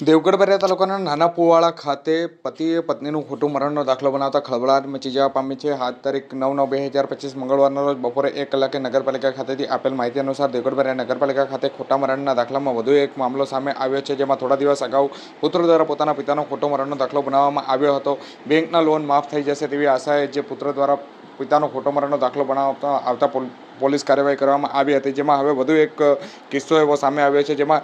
દેવગઢ બરિયા તાલુકાના નાના પુવાળા ખાતે પતિએ પત્નીનું ખોટું મરણનો દાખલો બનાવતા ખળભળાટ મચી જવા પામી છે. હાલ તારીખ 9/9/2025 મંગળવારના રોજ બપોરે 1 કલાકે નગરપાલિકા ખાતેથી આપેલ માહિતી અનુસાર દેવગઢ બરિયા નગરપાલિકા ખાતે ખોટા મરણના દાખલામાં વધુ એક મામલો સામે આવ્યો છે, જેમાં થોડા દિવસ અગાઉ પુત્ર દ્વારા પોતાના પિતાનો ખોટો મરણનો દાખલો બનાવવામાં આવ્યો હતો. બેંકના લોન માફ થઈ જશે તેવી આશાએ જે પુત્ર દ્વારા પિતાનો ખોટો મરણનો દાખલો બનાવતા આવતા પોલીસ કાર્યવાહી કરવામાં આવી હતી, જેમાં હવે વધુ એક કિસ્સો એવો સામે આવ્યો છે, જેમાં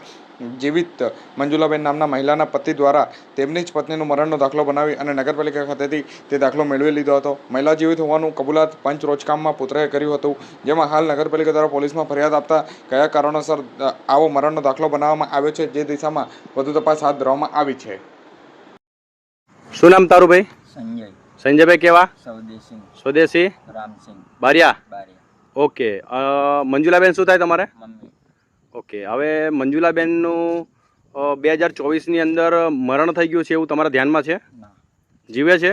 જીવિત મંજુલાબેન નામના મહિલાના પતિ દ્વારા તેમની જ પત્નીનું મરણનો દાખલો બનાવી અને નગરપાલિકા ખાતેથી તે દાખલો મેળવી લીધો હતો. મહિલા જીવિત હોવાનું કબૂલાત પંચ રોજકામમાં પુત્રએ કર્યું હતું, જેમાં હાલ નગરપાલિકા દ્વારા પોલીસમાં ફરિયાદ આપતા કયા કારણોસર આવો મરણનો દાખલો બનાવવામાં આવ્યો છે જે દિશામાં વધુ તપાસ હાથ ધરવામાં આવી છે. શું નામ તારું ભાઈ? સંજય. સંજયભાઈ કેવા? સ્વદેશી. સ્વદેશી રામસિંહ બારિયા. બારિયા. ઓકે. મંજુલાબેન શું થાય તમારે? મમ્મી. ઓકે. હવે મંજુલાબેનનું 2024ની અંદર મરણ થઈ ગયું છે એવું તમારા ધ્યાનમાં છે? ના. જીવે છે?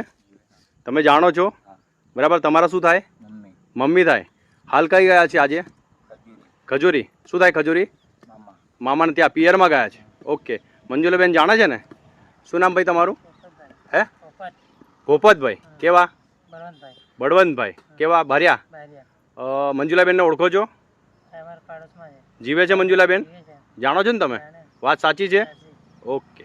તમે જાણો છો? હા. બરાબર. તમારા શું થાય? મમ્મી. મમ્મી થાય. હાલ કઈ ગયા છે આજે? ખજૂરી. ખજૂરી. શું થાય ખજૂરી? મામા. મામાને ત્યાં પિયરમાં ગયા છે. ઓકે. મંજુલાબેન જાણે છે ને? શું નામ ભાઈ તમારું? હે? ભોપતભાઈ. કેવા? બળવંતભાઈ. કેવા? બારિયા. મંજુલાબેનને ઓળખો છો? જીવે છે મંજુલાબેન? જાણો છો ને તમે? વાત સાચી છે? ઓકે.